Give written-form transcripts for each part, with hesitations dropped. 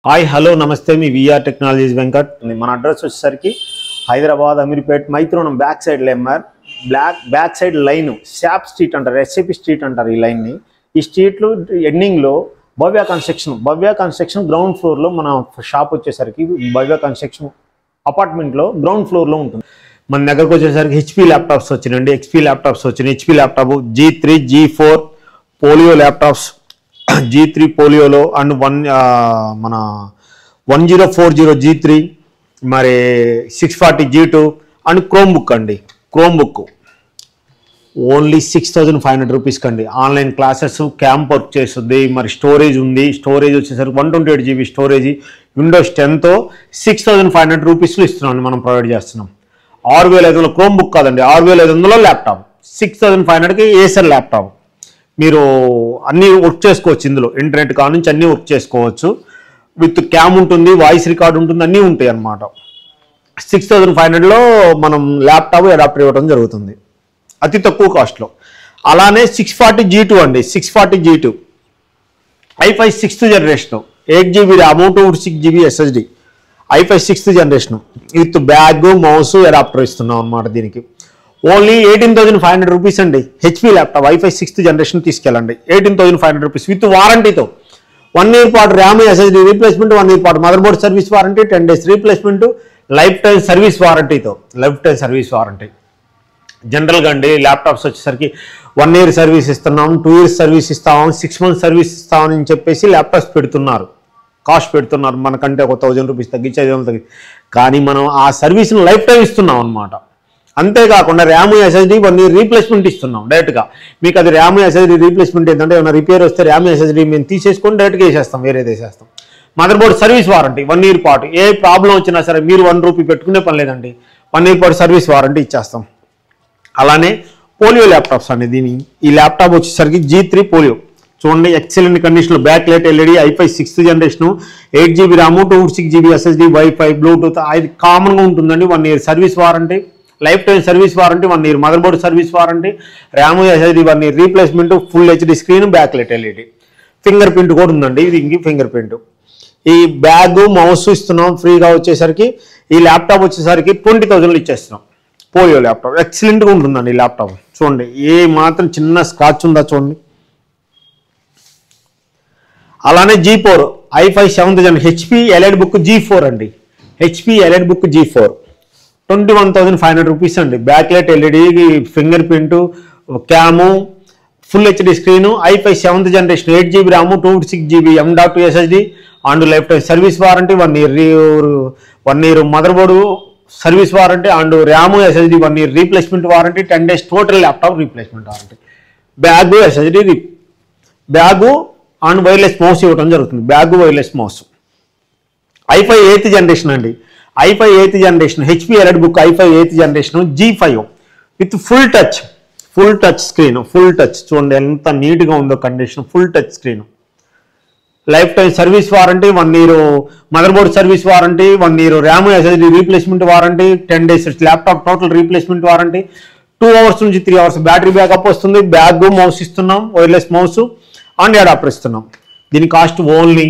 Hi hello నమస్తే మీ VR technologies Venkat మన address వచ్చేసరికి Hyderabad Ameerpet Maitrivanam back side MR back side lane SAP street అంటారు, SAP street అంటారు ఈ లైన్ని. ఈ స్ట్రీట్లో ఎండింగ్లో భవ్య కన్స్ట్రక్షన్ గ్రౌండ్ ఫ్లోర్లో మన షాప్ వచ్చేసరికి భవ్య కన్స్ట్రక్షన్ అపార్ట్మెంట్లో గ్రౌండ్ ఫ్లోర్లో ఉంటుంది. మన దగ్గరకు వచ్చేసరికి హెచ్పి ల్యాప్టాప్స్ వచ్చినాయండి, హెచ్పి ల్యాప్టాప్స్ వచ్చినాయి. HP laptop G3 G4 folio laptops, G3 పోలియోలో అండ్ మన 1040 G3 మరి 640 G2 అండ్ క్రోమ్ బుక్ అండి. క్రోమ్ బుక్ ఓన్లీ 6500 రూపీస్కి అండి. ఆన్లైన్ క్లాసెస్ క్యాంప్ వర్క్ చేస్తుంది. మరి స్టోరేజ్ ఉంది, స్టోరేజ్ వచ్చేసరికి 128 GB స్టోరేజ్, విండోస్ 10తో 6500 రూపీస్లో ఇస్తున్నాం, మనం ప్రొవైడ్ చేస్తున్నాం. 6500 క్రోమ్ బుక్ కాదండి, 6500 ల్యాప్టాప్, 6500కి ఏసర్ ల్యాప్టాప్. మీరు అన్నీ వర్క్ చేసుకోవచ్చు ఇందులో, ఇంటర్నెట్ కాడ నుంచి అన్నీ వర్క్ చేసుకోవచ్చు. విత్ క్యామ్ ఉంటుంది, వాయిస్ రికార్డ్ ఉంటుంది, అన్నీ ఉంటాయి అన్నమాట. 6500లో మనం ల్యాప్టాప్ అడాప్టర్ ఇవ్వడం జరుగుతుంది అతి తక్కువ కాస్ట్లో. అలానే 640 G2 అండి, 640 G2 i5 6th generation, 8 GB RAM, 256 GB SSD, i5 6th generation with bag mouse adapter ఇస్తున్నాం అన్నమాట. దీనికి ఓన్లీ 18,500 రూపీస్ అండి. HP laptop i5 6th generation తీసుకెళ్ళండి, 18,500 రూపీస్ విత్ వారంటీతో. 1 year పాటు ర్యామ్ ఎస్ఎస్డి రీప్లేస్మెంట్, 1 year పాటు motherboard service warranty, 10 days replacement, lifetime service warranty. Lifetime service warranty జనరల్గా అండి ల్యాప్టాప్స్ వచ్చేసరికి 1 year సర్వీస్ ఇస్తున్నాం, 2 years service ఇస్తాం, 6 months service ఇస్తామని చెప్పేసి ల్యాప్టాప్స్ పెడుతున్నారు, కాస్ట్ పెడుతున్నారు. మనకంటే ఒక 1000 రూపీస్ తగ్గించి 500 తగ్గించి, కానీ మనం ఆ సర్వీస్ని లైఫ్ టైం ఇస్తున్నాం అనమాట. అంతేకాకుండా ర్యామ్ ఎస్ఎస్డి 1 year రీప్లేస్మెంట్ ఇస్తున్నాం డైరెక్ట్గా. మీకు అది ర్యామ్ ఎస్ఎస్డి రీప్లేస్మెంట్ ఏంటంటే ఏమైనా రిపేర్ వస్తే ర్యామ్ ఎస్ఎస్డి మేము తీసేసుకొని డైరెక్ట్గా వేసేస్తాం, వేరేది వేసేస్తాం. Mother board service warranty 1 year పాటు, ఏ ప్రాబ్లం వచ్చినా సరే మీరు 1 రూపీ పెట్టుకునే పని లేదండి, 1 year పాటు సర్వీస్ వారంటీ ఇచ్చేస్తాం. అలానే పోలియో ల్యాప్టాప్స్ అండి. ఈ ల్యాప్టాప్ వచ్చేసరికి G3 పోలియో చూడండి, ఎక్సలెంట్ కండిషన్లో, back light LED, i5 6th generation, 8 GB RAM, 256 GB SSD, wifi, Bluetooth, అది కామన్గా ఉంటుందండి. 1 year service warranty, life time service warranty, 1 year motherboard service warranty, RAM SSD 1 year replacement, full HD screen, back light LED, finger print కూడా ఉందండి. ఇది ఇంక finger print. ఈ bag mouse ఇస్తున్నాం ఫ్రీగా. వచ్చేసరికి ఈ ల్యాప్టాప్ వచ్చేసరికి 20,000లో ఇచ్చేస్తున్నాం. పోలియో ల్యాప్టాప్ ఎక్సలెంట్గా ఉంటుందండి ఈ ల్యాప్టాప్. చూడండి ఏ మాత్రం చిన్న స్క్రాచ్ ఉందా చూడండి. అలానే G4 i5 7th generation HP EliteBook G4 అండి, HP EliteBook G4 21,500 rupees అండి. Backlight LED, fingerprint, cam, full HD screen, i5 7th generation, 8 GB RAM, 256 GB M.2 SSD and lifetime service warranty, 1 year motherboard service warranty and RAM SSD 1 year replacement warranty, 10 days total laptop replacement warranty. Bag SSD, bag and wireless mouse ఇవ్వడం జరుగుతుంది. Bag wireless mouse. i5 8th generation అండి, i5 8th generation HP elite book, i5 8th generation G5 with full touch screen, full touch చూడండి ఎంత నీట్గా ఉందో condition, full touch screen. Life time service warranty, 1 year motherboard service warranty, 1 year RAM SSD replacement warranty, 10 days laptop total replacement warranty, 2 hours నుంచి 3 hours battery backup వస్తుంది. Bag mouse ఇస్తున్నాం, wireless mouse and adapter ఇస్తున్నాం. దీని cost only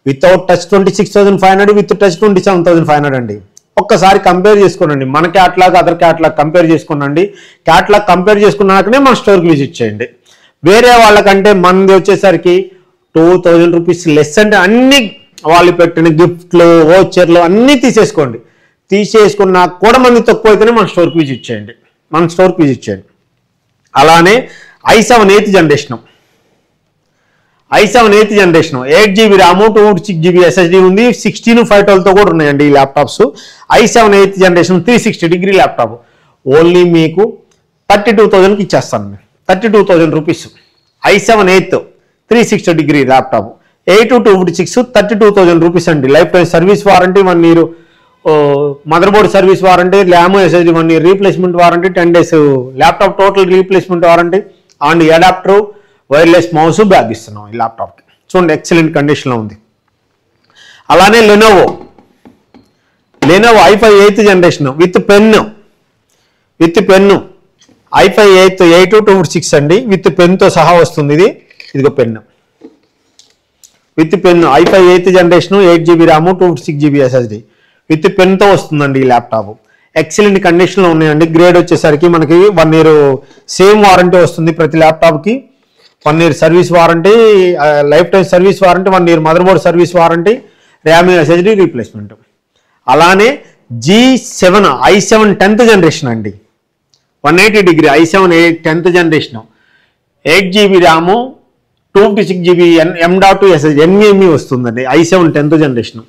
without touch 26,500, with touch 27,500 అండి. ఒక్కసారి compare చేసుకోండి, మన catalogue other catalogue compare చేసుకోండి. క్యాట్లాగ్ కంపేర్ చేసుకున్నాకనే మన స్టోర్కి విజిట్ చేయండి. వేరే వాళ్ళకంటే మనది వచ్చేసరికి 2,000 రూపీస్ లెస్ అంటే అన్ని వాళ్ళు పెట్టిన గిఫ్ట్లు, వోచర్లు అన్నీ తీసేసుకున్నా కూడా మంది తక్కువ అయితేనే మన స్టోర్కి విజిట్ చేయండి. అలానే i7 8th generation, i7 8th generation, 8 GB RAM, 256 GB SSD ఉంది, 16/512తో కూడా ఉన్నాయండి ఈ laptops. i7 8th generation 360 degree laptop only మీకు 32,000కి ఇచ్చేస్తాను, 32,000 rupees. i7 8th 360 degree laptop 8/256 32,000 rupees అండి. Lifetime service warranty, 1 year motherboard service warranty, RAM SSD 1 year replacement warranty, 10 days laptop total replacement warranty and adapter, wireless mouse, bag ఇస్తున్నాం ఈ ల్యాప్టాప్కి. చూడండి excellent కండిషన్లో ఉంది. అలానే Lenovo i5 8th generation with pen, i5 8th 8/256 అండి, with పెన్తో సహా వస్తుంది. ఇదిగో pen with pen i5 8th generation 8GB RAM 256GB SSD with పెన్తో వస్తుందండి ఈ ల్యాప్టాప్. ఎక్సలెంట్ కండిషన్లో ఉన్నాయండి. గ్రేడ్ వచ్చేసరికి మనకి 1 year సేమ్ వారంటీ వస్తుంది ప్రతి ల్యాప్టాప్కి. 1 year service warranty, life time service warranty, 1 year motherboard service warranty, RAM SSD replacement. అలానే G7 i7 10th జనరేషన్ అండి, 180 degree i7 10th generation, 8GB RAM 256GB M.2 SSD NVMe వస్తుందండి. i7 10th generation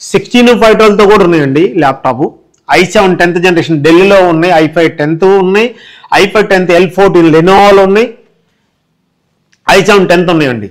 16/512తో కూడా ఉన్నాయండి laptop. i7 10th generation ఢిల్లీలో ఉన్నాయి, i5 10th ఉన్నాయి, i5 10th L14 లెనోవోలో ఉన్నాయి, i7 10th ఉన్నాయండి.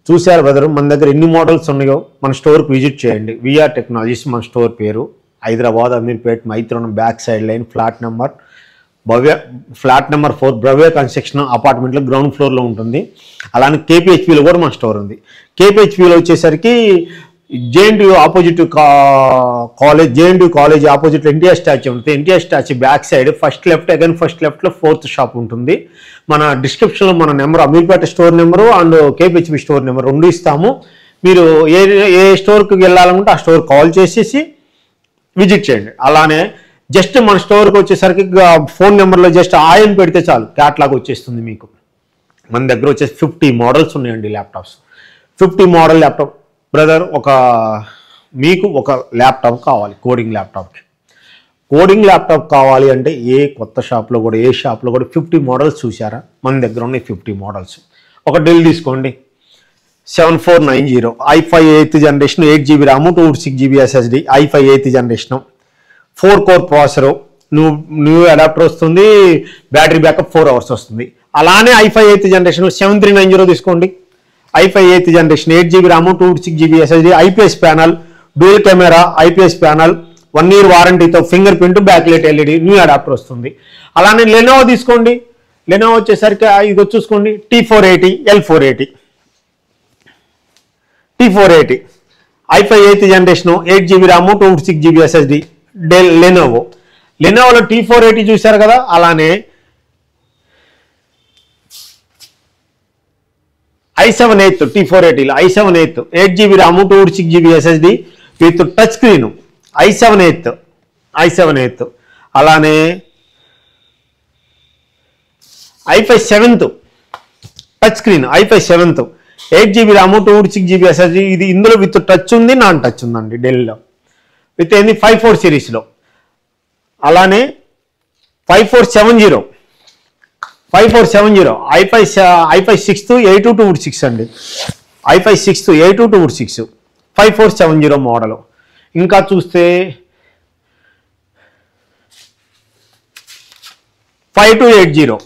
చూశారు బ్రదర్, మన దగ్గర ఎన్ని మోడల్స్ ఉన్నాయో. మన స్టోర్కి విజిట్ చేయండి. విఆర్ టెక్నాలజీస్ మన స్టోర్ పేరు. Hyderabad Ameerpet Maitrivanam back side line flat number 4 భవ్య కన్స్ట్రక్షన్ అపార్ట్మెంట్లో గ్రౌండ్ ఫ్లోర్లో ఉంటుంది. అలానే కేపీహెచ్పిలో కూడా మన స్టోర్ ఉంది. కేపీహెచ్పిలో వచ్చేసరికి JNTU opposite college opposite NTR statue ఉంటుంది. NTR statue back side first లెఫ్ట్లో 4th షాప్ ఉంటుంది. మన డిస్క్రిప్షన్లో మన number Ameerpet store number and KPHB store number 2 ఇస్తాము. మీరు ఏ స్టోర్కి వెళ్ళాలనుకుంటే ఆ స్టోర్ కాల్ చేసేసి విజిట్ చేయండి. అలానే జస్ట్ మన స్టోర్కి వచ్చేసరికి ఫోన్ నెంబర్లో జస్ట్ ఆయన పెడితే చాలు, క్యాట్లాగ్ వచ్చేస్తుంది మీకు. మన దగ్గర వచ్చేసి 50 మోడల్స్ ఉన్నాయండి ల్యాప్టాప్స్. 50 model laptop brother. మీకు ఒక ల్యాప్టాప్ కావాలి, కోడింగ్ ల్యాప్టాప్ కావాలి అంటే ఏ కొత్త షాప్లో కూడా 50 మోడల్స్ చూసారా? మన దగ్గర ఉన్నాయి 50 మోడల్స్. ఒక డెల్ తీసుకోండి, 7490 i5 8th generation 8GB RAM 256GB SSD i5 8th generation 4 core processor, new adapter వస్తుంది, బ్యాటరీ బ్యాకప్ 4 hours వస్తుంది. అలానే i5 8th జనరేషన్ 7390 తీసుకోండి, i5 8th generation 8GB RAM 256GB SSD IPS panel, dual camera IPS panel, 1 year వారంటీతో fingerprint, backlight LED, new adapter వస్తుంది. అలానే Lenovo తీసుకోండి. Lenovo వచ్చేసరికి ఇది చూసుకోండి, T480 L480 i5 8th generation 8GB RAM 256GB SSD లెనోవోలో T480 చూశారు కదా. అలానే i7 8th T480లో i7 8th 8GB RAM 256GB SSD with touch screen i7 8th. అలానే i5 7th touch screen i5 7th 8GB RAM 256GB SSD. ఇది ఇందులో with touch ఉంది, non touch ఉందండి డెల్లో. With ఏంది 54 సిరీస్లో. అలానే 5470 i5 6th 8226 అండి, i5 6th 8226 5470 మోడల్. ఇంకా చూస్తే 5280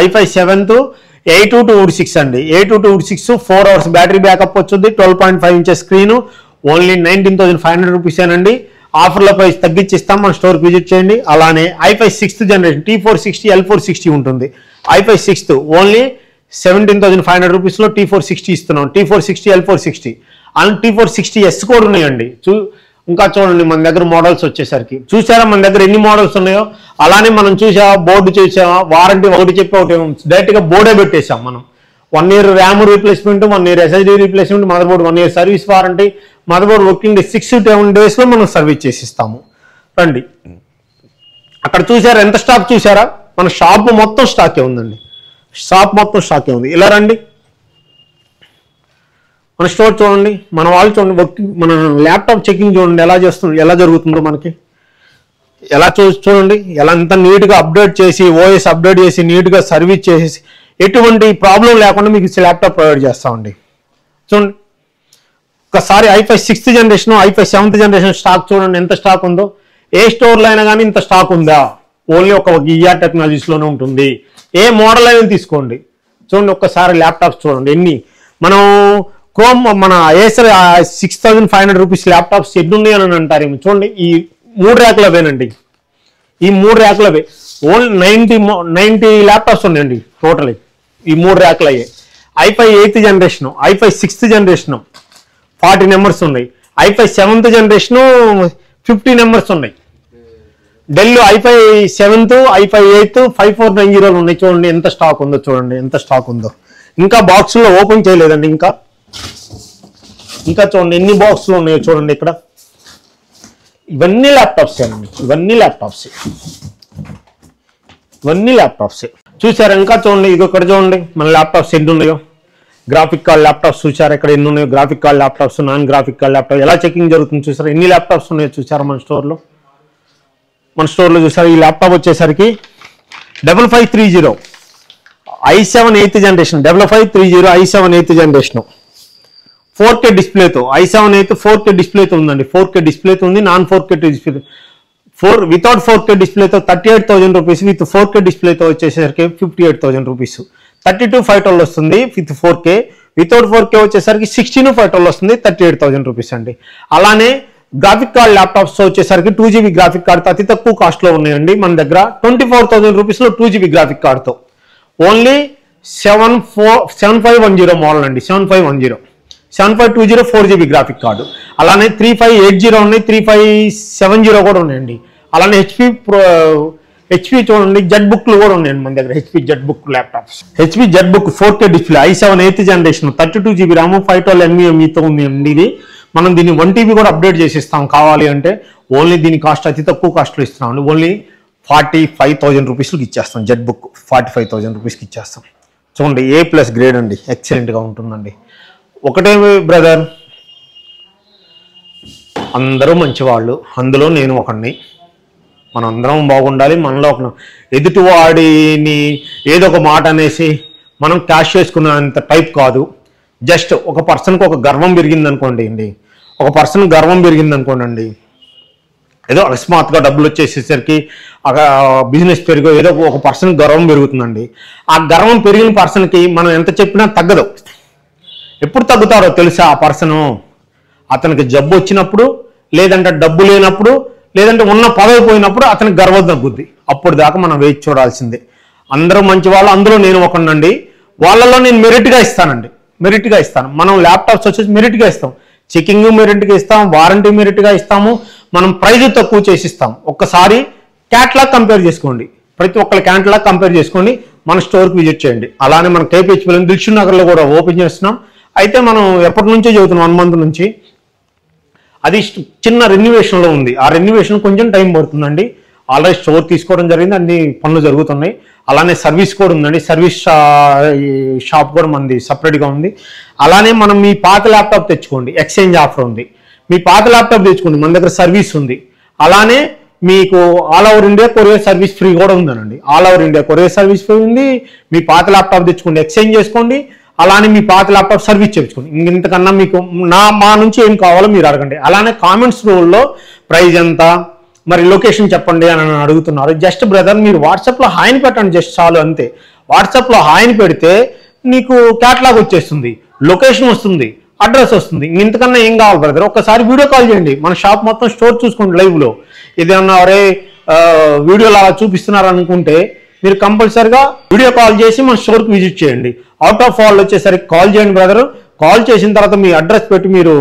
i5 7th 8226 అండి, 8226 4 hours బ్యాటరీ బ్యాకప్ వచ్చింది, 12.5 inches స్క్రీన్, ఓన్లీ 19,500 రూపీస్ ఏనండి. ఆఫర్ల ప్రైస్ తగ్గించిస్తాం, మన స్టోర్కి విజిట్ చేయండి. అలానే i5 6th generation T460 L460 ఉంటుంది. i5 6th ఓన్లీ 17,500 రూపీస్లో T460 ఇస్తున్నాం. T460 L460 అండ్ T460S కూడా ఉన్నాయండి. ఇంకా చూడండి మన దగ్గర మోడల్స్ వచ్చేసరికి చూసారా మన దగ్గర ఎన్ని మోడల్స్ ఉన్నాయో. అలానే మనం బోర్డు చూసామా, వారంటీ ఒకటి చెప్పి ఒకటి డైరెక్ట్గా బోర్డే పెట్టేసాం మనం. 1 year RAM replacement, 1 year SSD replacement, mother board 1 year service warranty, mother board working day 6 to 7 daysలో మనం సర్వీస్ చేసిస్తాము. రండి, అక్కడ చూసారా ఎంత స్టాక్ చూసారా? మన షాప్ మొత్తం స్టాకే ఉందండి, ఉంది. ఇలా రండి, మన స్టోర్ చూడండి, మన వాళ్ళు చూడండి, మన ల్యాప్టాప్ చెకింగ్ చూడండి ఎలా జరుగుతుందో మనకి. ఎలా చూడండి, ఎలా అంత నీట్గా అప్డేట్ చేసి, ఓఎస్ అప్డేట్ చేసి, నీట్గా సర్వీస్ చేసేసి, ఎటువంటి ప్రాబ్లం లేకుండా మీకు ల్యాప్టాప్ ప్రొవైడ్ చేస్తామండి. చూడండి ఒకసారి i5 6th generation, i5 7th generation stock చూడండి ఎంత స్టాక్ ఉందో. ఏ స్టోర్లో అయినా కానీ ఇంత స్టాక్ ఉందా? ఓన్లీ ఒక విఆర్ టెక్నాలజీస్లోనే ఉంటుంది. ఏ మోడల్ అయినా తీసుకోండి. చూడండి ఒక్కసారి ల్యాప్టాప్స్ చూడండి ఎన్ని. మనం మన ఏసర్ 6,500 రూపీస్ ల్యాప్టాప్స్ ఎన్ని ఉన్నాయి అని అంటారు. చూడండి ఈ 3 ర్యాక్లవేనండి, ఈ 3 ర్యాక్లవే ఓన్లీ 90 ల్యాప్టాప్స్ ఉన్నాయండి టోటల్. ఈ 3 ర్యాక్లు అయ్యాయి. i5 8th generation, i5 6th generation 40 numbers ఉన్నాయి. i5 7th జనరేషన్ 50 నెంబర్స్ ఉన్నాయి. Del i5 7th i5 8th 5490 ఉన్నాయి చూడండి. ఎంత స్టాక్ ఉందో చూడండి, ఎంత స్టాక్ ఉందో. ఇంకా బాక్సులో ఓపెన్ చేయలేదండి. ఇంకా చూడండి ఎన్ని బాక్సులు ఉన్నాయో చూడండి. ఇక్కడ ఇవన్నీ ల్యాప్టాప్స్ అండి, ఇవన్నీ ల్యాప్టాప్స్ చూసారా? ఇంకా చూడండి, ఇది ఇక్కడ చూడండి మన ల్యాప్టాప్స్ ఎన్ని ఉన్నాయో. గ్రాఫిక్ కార్డ్ ల్యాప్టాప్స్ చూసారా ఇక్కడ ఎన్ని ఉన్నాయో? Graphic card laptops, non graphic card laptop ఎలా చెకింగ్ జరుగుతుంది చూసారా? ఎన్ని ల్యాప్టాప్స్ ఉన్నాయో చూసారా మన స్టోర్లో? చూసారా? ఈ ల్యాప్టాప్ వచ్చేసరికి 5530 i7 8th generation, 5530 i7 8th generation, 4K డిస్ప్లేతో, i7 8 4K డిస్ప్లేతో ఉందండి. 4K డిస్ప్లేతో ఉంది, non 4K display. Without 4K డిస్ప్లేతో 38,000 rupees, with 4K డిస్ప్లేతో వచ్చేసరికి 58,000 రూపీస్. 32,512 వస్తుంది విత్ 4K, వితౌట్ 4K వచ్చేసరికి 16,512 వస్తుంది, 38,000 రూపీస్ అండి. అలానే గ్రాఫిక్ కార్డ్ ల్యాప్టాప్స్ వచ్చేసరికి 2GB గ్రాఫిక్ కార్డ్తో అతి తక్కువ కాస్ట్లో ఉన్నాయండి మన దగ్గర. 24,000 రూపీస్లో 2GB గ్రాఫిక్ కార్డ్తో ఓన్లీ 7510 మోడల్ అండి. 7520 4GB గ్రాఫిక్ కార్డు. అలానే 3580 ఉన్నాయి, 3570 కూడా ఉన్నాయండి. అలానే హెచ్పి చూడండి, జెడ్ బుక్లు కూడా ఉన్నాయండి మన దగ్గర. HP Z book laptops, HP Z book 4K display, i7 8th generation, 32GB RAM, 512 NVMeతో ఉందండి. ఇది మనం దీన్ని 1TB కూడా అప్డేట్ చేసి ఇస్తాం కావాలి అంటే. ఓన్లీ దీని కాస్ట్ అతి తక్కువ కాస్ట్లో ఇస్తున్నాం అండి. ఓన్లీ 45,000 రూపీస్కి ఇచ్చేస్తాం. జెడ్ బుక్ 45,000 రూపీస్కి ఇచ్చేస్తాం. చూడండి A+ గ్రేడ్ అండి, ఎక్సలెంట్గా ఉంటుందండి. ఒకటే బ్రదర్, అందరూ మంచివాళ్ళు, అందులో నేను ఒకడిని. మనందరం బాగుండాలి. మనలో ఒక ఎదుటివాడిని ఏదో ఒక మాట అనేసి మనం క్యాష్ చేసుకున్నంత టైప్ కాదు. జస్ట్ ఒక పర్సన్కి ఒక గర్వం పెరిగింది అనుకోండి అండి, ఒక పర్సన్ గర్వం పెరిగింది అనుకోండి అండి, ఏదో అకస్మాత్తుగా డబ్బులు వచ్చేసేసరికి బిజినెస్ పెరిగో ఏదో ఒక పర్సన్ గర్వం పెరుగుతుందండి. ఆ గర్వం పెరిగిన పర్సన్కి మనం ఎంత చెప్పినా తగ్గదు. ఎప్పుడు తగ్గుతారో తెలుసా? ఆ పర్సను అతనికి జబ్బు వచ్చినప్పుడు, లేదంటే డబ్బు లేనప్పుడు, లేదంటే ఉన్న పదవి పోయినప్పుడు అతనికి గర్వం తగ్గుద్ది. అప్పుడు దాకా మనం వేచి చూడాల్సిందే. అందరూ మంచి వాళ్ళు, అందులో నేను ఒకనండి. వాళ్ళలో నేను మెరిట్గా ఇస్తానండి, మెరిట్గా ఇస్తాను. మనం ల్యాప్టాప్స్ వచ్చేసి మెరిట్గా ఇస్తాం, చెకింగ్ మెరిట్గా ఇస్తాం, వారంటీ మెరిట్గా ఇస్తాము, మనం ప్రైజ్ తక్కువ చేసి ఇస్తాం. ఒక్కసారి క్యాట్లాగ్ కంపేర్ చేసుకోండి, ప్రతి ఒక్కరి క్యాట్లాగ్ కంపేర్ చేసుకోండి, మన స్టోర్కి విజిట్ చేయండి. అలానే మన KPHPలో దిల్షుక్ నగర్లో కూడా ఓపెన్ చేస్తున్నాం. అయితే మనం ఎప్పటి నుంచో చదువుతున్నాం, 1 month నుంచి. అది చిన్న రెన్యువేషన్లో ఉంది. ఆ రెన్యువేషన్ కొంచెం టైం పడుతుందండి. ఆల్రెడీ స్టోర్ తీసుకోవడం జరిగింది, అన్ని పనులు జరుగుతున్నాయి. అలానే సర్వీస్ కూడా ఉందండి, సర్వీస్ షాప్ కూడా మనది సపరేట్గా ఉంది. అలానే మనం మీ పాత ల్యాప్టాప్ తెచ్చుకోండి, ఎక్స్చేంజ్ ఆఫర్ ఉంది. మీ పాత ల్యాప్టాప్ తెచ్చుకోండి, మన దగ్గర సర్వీస్ ఉంది. అలానే మీకు all over India courier service free కూడా ఉందనండి. All over India courier service free ఉంది. మీ పాత ల్యాప్టాప్ తెచ్చుకోండి, ఎక్స్చేంజ్ చేసుకోండి. అలానే మీ పాత ల్యాప్టాప్ సర్వీస్ చేయించుకోండి. ఇంతకన్నా మీకు మా నుంచి ఏం కావాలో మీరు అడగండి. అలానే కామెంట్స్ రూల్లో ప్రైజ్ ఎంత, మరి లొకేషన్ చెప్పండి అని అడుగుతున్నారు. జస్ట్ బ్రదర్ మీరు వాట్సాప్లో హాయిని పెట్టండి, జస్ట్ చాలు అంతే. వాట్సాప్లో హాయిని పెడితే నీకు క్యాటలాగ్ వచ్చేస్తుంది, లొకేషన్ వస్తుంది, అడ్రస్ వస్తుంది. ఇంతకన్నా ఏం కావాలి బ్రదర్? ఒక్కసారి వీడియో కాల్ చేయండి, మన షాప్ మొత్తం స్టోర్ చూసుకోండి లైవ్లో. ఇదేమన్నా అరే వీడియోలో అలా చూపిస్తున్నారు అనుకుంటే మీరు కంపల్సరిగా వీడియో కాల్ చేసి మన స్టోర్కి విజిట్ చేయండి. అవుట్ ఆఫ్ ఆల్ వచ్చేసరికి కాల్ చేయండి బ్రదర్. కాల్ చేసిన తర్వాత మీ అడ్రస్ పెట్టి, మీరు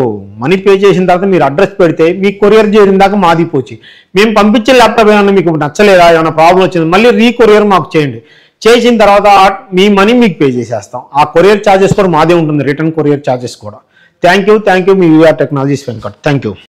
మనీ పే చేసిన తర్వాత మీరు అడ్రస్ పెడితే మీకు కొరియర్ చేయడం దాకా మాది పోచి. మేము పంపించే ల్యాప్టాప్ ఏమన్నా మీకు నచ్చలేదా, ఏమైనా ప్రాబ్లం వచ్చింది, మళ్ళీ రీకొరియర్ మాకు చేయండి. చేసిన తర్వాత మీ మనీ మీకు పే చేసేస్తాం. ఆ కొరియర్ ఛార్జెస్ కూడా మాదే ఉంటుంది, రిటర్న్ కొరియర్ ఛార్జెస్ కూడా. థ్యాంక్ యూ మీ VR Technologies Venkat. Thank you.